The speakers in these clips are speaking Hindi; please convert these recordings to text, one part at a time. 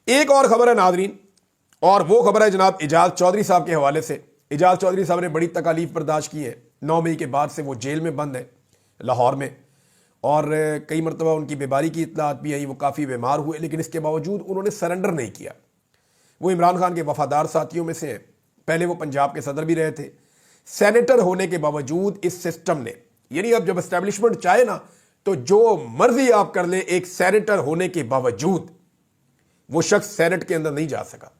एक और खबर है नादरीन, और वो खबर है जनाब एजाज चौधरी साहब के हवाले से। एजाज चौधरी साहब ने बड़ी तकालीफ बर्दाश्त की है। 9 मई के बाद से वो जेल में बंद है लाहौर में, और कई मरतबा उनकी बीमारी की इत्तलात भी आई, वो काफ़ी बीमार हुए, लेकिन इसके बावजूद उन्होंने सरेंडर नहीं किया। वो इमरान खान के वफादार साथियों में से हैं। पहले वो पंजाब के सदर भी रहे थे। सेनेटर होने के बावजूद इस सिस्टम ने, यानी अब जब एस्टेब्लिशमेंट चाहे ना तो जो मर्जी आप कर ले, एक सेनेटर होने के बावजूद वो शख्स सेनेट के अंदर नहीं जा सका।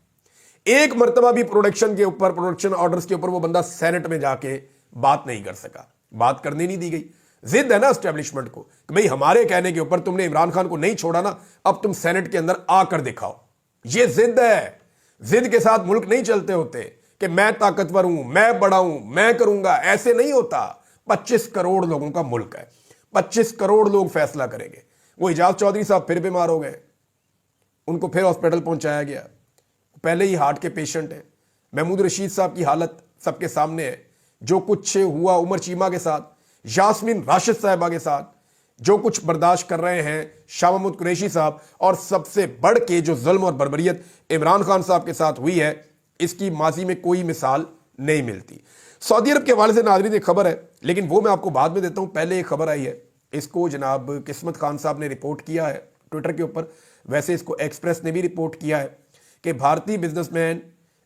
एक मरतबा भी प्रोडक्शन के ऊपर, प्रोडक्शन ऑर्डर्स के ऊपर वो बंदा सेनेट में जाके बात नहीं कर सका, बात करने नहीं दी गई। जिद है ना एस्टेब्लिशमेंट को कि भाई हमारे कहने के ऊपर तुमने इमरान खान को नहीं छोड़ा ना, अब तुम सेनेट के अंदर आकर दिखाओ। ये जिद है। जिद के साथ मुल्क नहीं चलते होते कि मैं ताकतवर हूं, मैं बड़ा हूं, मैं करूंगा, ऐसे नहीं होता। 25 करोड़ लोगों का मुल्क है, 25 करोड़ लोग फैसला करेंगे। वो एजाज चौधरी साहब फिर बीमार हो गए, उनको फिर हॉस्पिटल पहुंचाया गया। पहले ही हार्ट के पेशेंट हैं। महमूद रशीद साहब की हालत सबके सामने है। जो कुछ हुआ उमर चीमा के साथ, यास्मीन राशिद साहिबा के साथ, जो कुछ बर्दाश्त कर रहे हैं शाह महमूद कुरैशी साहब, और सबसे बढ़ के जो जुल्म और बर्बरियत इमरान खान साहब के साथ हुई है, इसकी माजी में कोई मिसाल नहीं मिलती। सऊदी अरब के हवाले से नाज़रीन एक खबर है, लेकिन वो मैं आपको बाद में देता हूं। पहले एक खबर आई है, इसको जनाब किस्मत खान साहब ने रिपोर्ट किया है ट्विटर के ऊपर, वैसे इसको एक्सप्रेस ने भी रिपोर्ट किया है कि भारतीय बिजनेसमैन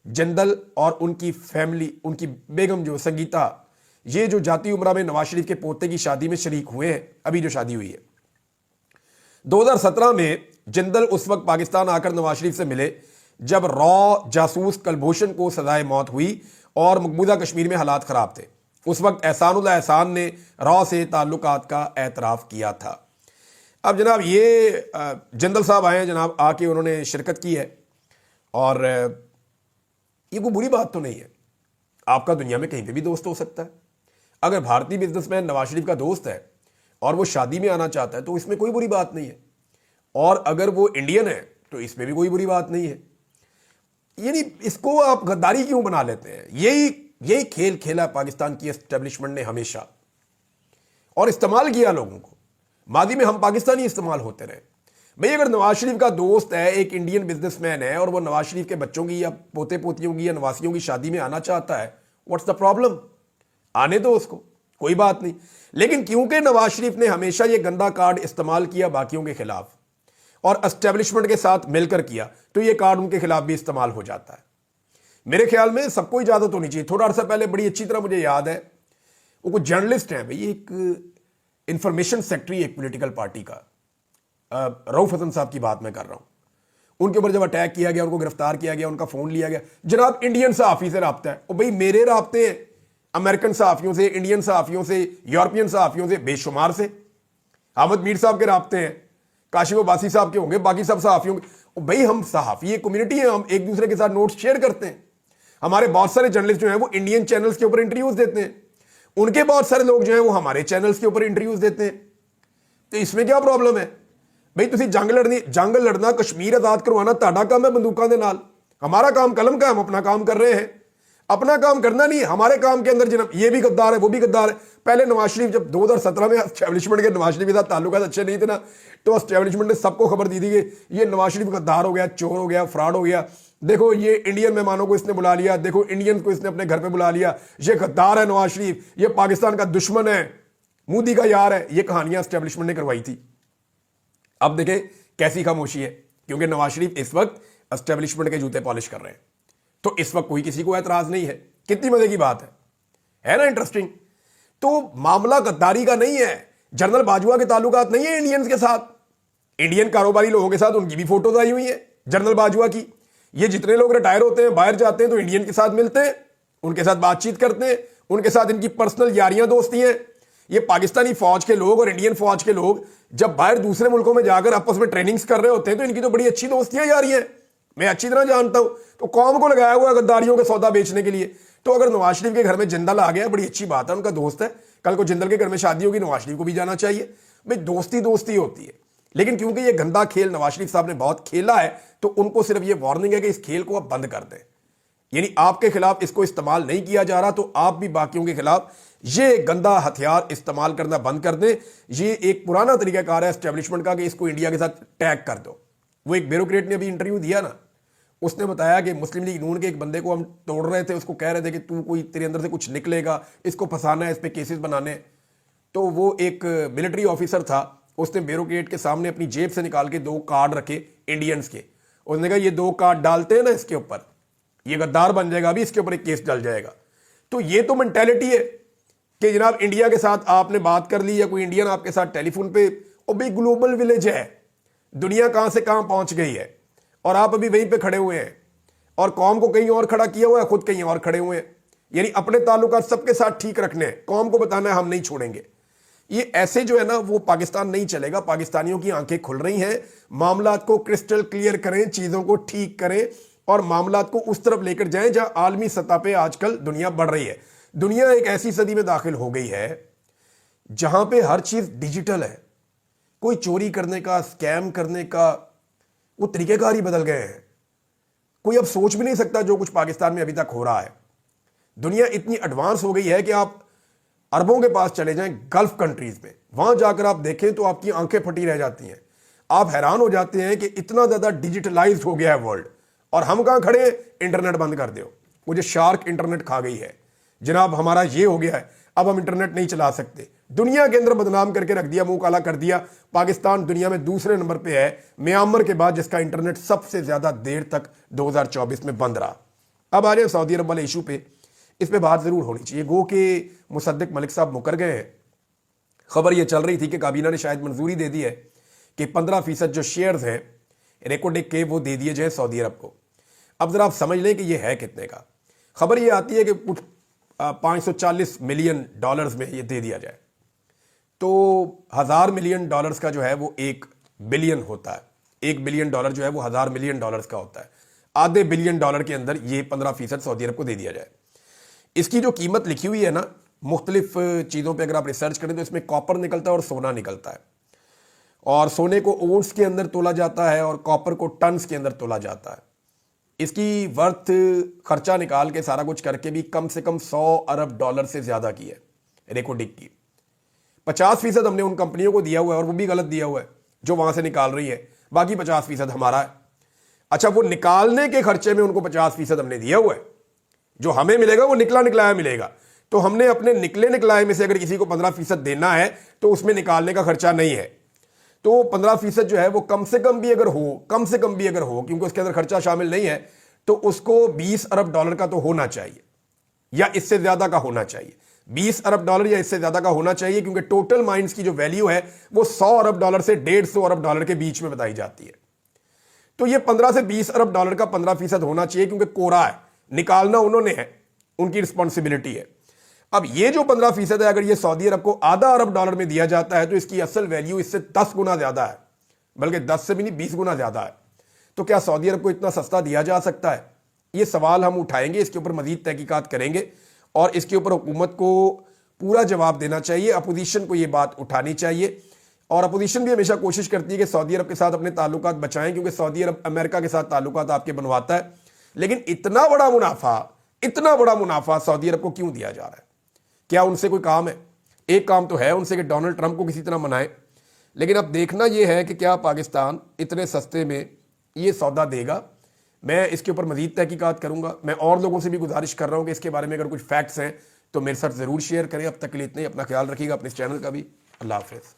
जिंदल और उनकी फैमिली, उनकी बेगम जो संगीता, ये जो जाती उम्रा में नवाज शरीफ के पोते की शादी में शरीक हुए हैं। अभी जो शादी हुई है 2017 में, जिंदल उस वक्त पाकिस्तान आकर नवाज शरीफ से मिले जब रॉ जासूस कुलभूषण को सजाए मौत हुई और मकबूजा कश्मीर में हालात खराब थे। उस वक्त एहसानुल्लाह एहसान ने रॉ से ताल्लुकात का एतराफ़ किया था। अब जनाब ये जिंदल साहब आए हैं, जनाब आके उन्होंने शिरकत की है, और ये कोई बुरी बात तो नहीं है। आपका दुनिया में कहीं पे भी दोस्त हो सकता है। अगर भारतीय बिजनेसमैन नवाज शरीफ का दोस्त है और वो शादी में आना चाहता है तो इसमें कोई बुरी बात नहीं है, और अगर वो इंडियन है तो इसमें भी कोई बुरी बात नहीं है। यानी इसको आप गद्दारी क्यों बना लेते हैं? यही खेल खेला पाकिस्तान की एस्टेब्लिशमेंट ने हमेशा, और इस्तेमाल किया लोगों को। मादी में हम पाकिस्तानी इस्तेमाल होते रहे। भाई अगर नवाज शरीफ का दोस्त है, एक इंडियन बिजनेसमैन है, और वो नवाज शरीफ के बच्चों की या पोते पोतियों की या नवासियों की शादी में आना चाहता है, व्हाट्स द प्रॉब्लम? आने दो उसको, कोई बात नहीं। लेकिन क्योंकि नवाज शरीफ ने हमेशा ये गंदा कार्ड इस्तेमाल किया बाकियों के खिलाफ और एस्टेब्लिशमेंट के साथ मिलकर किया, तो ये कार्ड उनके खिलाफ भी इस्तेमाल हो जाता है। मेरे ख्याल में सबको इजाजत होनी चाहिए। थोड़ा अर्सा पहले बड़ी अच्छी तरह मुझे याद है, वो कुछ जर्नलिस्ट हैं भाई, एक इंफॉर्मेशन सेक्रेटरी एक पॉलिटिकल पार्टी का, रऊफ हसन साहब की बात मैं कर रहा हूं, उनके ऊपर जब अटैक किया गया, उनको गिरफ्तार किया गया, उनका फोन लिया गया। जनाब इंडियन सहाफी से राब्ता है, और भाई मेरे राब्ते हैं अमेरिकन सहाफियों से, इंडियन सहाफियों से, यूरोपियन सहाफियों से बेशुमार से। अहमद मीर साहब के राब्ते हैं, काशिफ अब्बासी साहब के होंगे, बाकी सब सहाफियों के। भाई हम सहाफी एक कम्युनिटी है, हम एक दूसरे के साथ नोट्स शेयर करते हैं। हमारे बहुत सारे जर्नलिस्ट जो हैं वो इंडियन चैनल्स के ऊपर इंटरव्यूज देते हैं, उनके बहुत सारे लोग जो हैं वो हमारे चैनल्स के ऊपर इंटरव्यूज देते हैं। तो इसमें क्या प्रॉब्लम है भाई? तुसी जंग लड़ना, कश्मीर आजाद करवाना तुहाडा काम है बंदूकों के नाल। हमारा काम कलम का, हम अपना काम कर रहे हैं। अपना काम करना नहीं है, हमारे काम के अंदर जनाब ये भी गद्दार है, वो भी गद्दार है। पहले नवाज शरीफ जब 2017 में एस्टेब्लिशमेंट के नवाज शरीफ के साथ ताल्लुकात अच्छे नहीं थे ना, तो एस्टेब्लिशमेंट ने सबको खबर दी थी कि ये नवाज शरीफ गद्दार हो गया, चोर हो गया, फ्रॉड हो गया। देखो ये इंडियन मेहमानों को इसने बुला लिया, देखो इंडियन को इसने अपने घर पे बुला लिया, ये गद्दार है नवाज शरीफ, ये पाकिस्तान का दुश्मन है, मोदी का यार है। ये कहानियां एस्टेब्लिशमेंट ने करवाई थी। अब देखें कैसी खामोशी है, क्योंकि नवाज शरीफ इस वक्त एस्टेब्लिशमेंट के जूते पॉलिश कर रहे हैं, तो इस वक्त कोई किसी को एतराज नहीं है। कितनी मजे की बात है ना? इंटरेस्टिंग। तो मामला गद्दारी का नहीं है, जनरल बाजवा के ताल्लुकात नहीं है इंडियंस के साथ। इंडियन कारोबारी लोगों के साथ उनकी भी फोटोज आई हुई है जनरल बाजवा की। ये जितने लोग रिटायर होते हैं, बाहर जाते हैं, तो इंडियन के साथ मिलते हैं, उनके साथ बातचीत करते हैं, उनके साथ इनकी पर्सनल यारियां दोस्ती हैं। ये पाकिस्तानी फौज के लोग और इंडियन फौज के लोग जब बाहर दूसरे मुल्कों में जाकर आपस में ट्रेनिंग्स कर रहे होते हैं, तो इनकी तो बड़ी अच्छी दोस्तियां जारी हैं, मैं अच्छी तरह जानता हूं। तो कौम को लगाया हुआ गद्दारियों के सौदा बेचने के लिए। तो अगर नवाज शरीफ के घर में जिंदल आ गया, बड़ी अच्छी बात है, उनका दोस्त है, कल को जिंदल के घर में शादी होगी, नवाज शरीफ को भी जाना चाहिए। भाई दोस्ती दोस्ती होती है, लेकिन क्योंकि ये गंदा खेल नवाज शरीफ साहब ने बहुत खेला है, तो उनको सिर्फ ये वार्निंग है कि इस खेल को आप बंद कर दें। यानी आपके खिलाफ इसको इस्तेमाल नहीं किया जा रहा, तो आप भी बाकियों के खिलाफ ये गंदा हथियार इस्तेमाल करना बंद कर दें। ये एक पुराना तरीकाकार है एस्टेब्लिशमेंट का कि इसको इंडिया के साथ टैग कर दो, वो एक ब्यूरोक्रेट ने अभी इंटरव्यू दिया ना, उसने बताया कि मुस्लिम लीग नून के एक बंदे को हम तोड़ रहे थे, उसको कह रहे थे कि तू कोई तेरे अंदर से कुछ निकलेगा, इसको फंसाना है, इस पे केसेस बनाने हैं। तो वो एक मिलिट्री ऑफिसर था, उसने ब्यूरोक्रेट के सामने अपनी जेब से निकाल के 2 कार्ड रखे इंडियंस के। उसने कहा ये 2 कार्ड डालते हैं ना इसके ऊपर, ये गद्दार बन जाएगा, अभी इसके ऊपर एक केस डल जाएगा। तो ये तो मेंटेलिटी है कि जनाब इंडिया के साथ आपने बात कर ली या कोई इंडियन आपके साथ टेलीफोन पे, और भाई ग्लोबल विलेज है, दुनिया कहां से कहां पहुंच गई है और आप अभी वहीं पे खड़े हुए हैं, और कौम को कहीं और खड़ा किया हुआ है, खुद कहीं और खड़े हुए हैं। यानी अपने ताल्लुकात सबके साथ ठीक रखने हैं, कौम को बताना है हम नहीं छोड़ेंगे। ये ऐसे जो है ना वो पाकिस्तान नहीं चलेगा। पाकिस्तानियों की आंखें खुल रही हैं, मामलात को क्रिस्टल क्लियर करें, चीजों को ठीक करें और मामलात को उस तरफ लेकर जाएं जहां आलमी सतह पे आजकल दुनिया बढ़ रही है। दुनिया एक ऐसी सदी में दाखिल हो गई है जहां पे हर चीज डिजिटल है। कोई चोरी करने का, स्कैम करने का वो तरीकेकार ही बदल गए हैं। कोई अब सोच भी नहीं सकता जो कुछ पाकिस्तान में अभी तक हो रहा है। दुनिया इतनी एडवांस हो गई है कि आप अरबों के पास चले जाएं, गल्फ कंट्रीज में, वहां जाकर आप देखें तो आपकी आंखें फटी रह जाती हैं। आप हैरान हो जाते हैं कि इतना ज्यादा डिजिटलाइज्ड हो गया है वर्ल्ड, और हम कहां खड़े हैं, इंटरनेट बंद कर दो, मुझे शार्क इंटरनेट खा गई है जनाब, हमारा ये हो गया है, अब हम इंटरनेट नहीं चला सकते। दुनिया के अंदर बदनाम करके रख दिया, मुंह काला कर दिया। पाकिस्तान दुनिया में दूसरे नंबर पे है म्यांमार के बाद, जिसका इंटरनेट सबसे ज्यादा देर तक 2024 में बंद रहा। अब आ रहे हैं सऊदी अरब वाले इशू पे, इस पे बात जरूर होनी चाहिए। गो के मुसद्दिक मलिक साहब मुकर गए हैं। खबर यह चल रही थी कि काबीना ने शायद मंजूरी दे दी है कि 15% जो शेयर्स हैं रेकोडेक के वो दे दिए जाए सऊदी अरब को। अब जरा आप समझ लें कि ये है कितने का। खबर ये आती है कि कुछ 540 मिलियन डॉलर्स में ये दे दिया जाए, तो 1000 मिलियन डॉलर्स का जो है वो 1 बिलियन होता है। 1 बिलियन डॉलर जो है वो 1000 मिलियन डॉलर्स का होता है। आधे बिलियन डॉलर के अंदर ये 15% सऊदी अरब को दे दिया जाए। इसकी जो कीमत लिखी हुई है ना, मुख्तलिफ चीज़ों पे अगर आप रिसर्च करें तो इसमें कॉपर निकलता है और सोना निकलता है, और सोने को ओंस के अंदर तोला जाता है और कॉपर को टन्स के अंदर तोला जाता है। इसकी वर्थ खर्चा निकाल के सारा कुछ करके भी कम से कम 100 अरब डॉलर से ज्यादा की है रेकोडिक की। 50% हमने उन कंपनियों को दिया हुआ है, और वो भी गलत दिया हुआ है जो वहां से निकाल रही है, बाकी 50% हमारा है। अच्छा, वो निकालने के खर्चे में उनको 50% हमने दिया हुआ है, जो हमें मिलेगा वो निकला निकलाया मिलेगा। तो हमने अपने निकले निकलाए में से अगर किसी को 15% देना है तो उसमें निकालने का खर्चा नहीं है। तो 15% जो है वो कम से कम भी अगर हो, कम से कम भी अगर हो, क्योंकि उसके अंदर खर्चा शामिल नहीं है, तो उसको 20 अरब डॉलर का तो होना चाहिए या इससे ज्यादा का होना चाहिए। 20 अरब डॉलर या इससे ज्यादा का होना चाहिए, क्योंकि टोटल माइंस की जो वैल्यू है वो 100 अरब डॉलर से 150 अरब डॉलर के बीच में बताई जाती है। तो ये 15 से 20 अरब डॉलर का 15% होना चाहिए, क्योंकि कोरा है, निकालना उन्होंने है, उनकी रिस्पॉन्सिबिलिटी है। अब ये जो 15% है, अगर ये सऊदी अरब को आधा अरब डॉलर में दिया जाता है तो इसकी असल वैल्यू इससे 10 गुना ज्यादा है, बल्कि 10 से भी नहीं 20 गुना ज्यादा है। तो क्या सऊदी अरब को इतना सस्ता दिया जा सकता है? ये सवाल हम उठाएंगे, इसके ऊपर मजीद तहकीकात करेंगे और इसके ऊपर हुकूमत को पूरा जवाब देना चाहिए। अपोजिशन को ये बात उठानी चाहिए, और अपोजिशन भी हमेशा कोशिश करती है कि सऊदी अरब के साथ अपने ताल्लुकात बचाएं, क्योंकि सऊदी अरब अमेरिका के साथ ताल्लुकात आपके बनवाता है। लेकिन इतना बड़ा मुनाफा सऊदी अरब को क्यों दिया जा रहा है? क्या उनसे कोई काम है? एक काम तो है उनसे कि डोनाल्ड ट्रंप को किसी तरह मनाए, लेकिन अब देखना यह है कि क्या पाकिस्तान इतने सस्ते में ये सौदा देगा। मैं इसके ऊपर मजीद तहकीकात करूंगा। मैं और लोगों से भी गुजारिश कर रहा हूं कि इसके बारे में अगर कुछ फैक्ट्स हैं तो मेरे साथ ज़रूर शेयर करें। अब तक के लिए इतने ही, अपना ख्याल रखिएगा, अपने इस चैनल का भी। अल्लाह हाफिज़।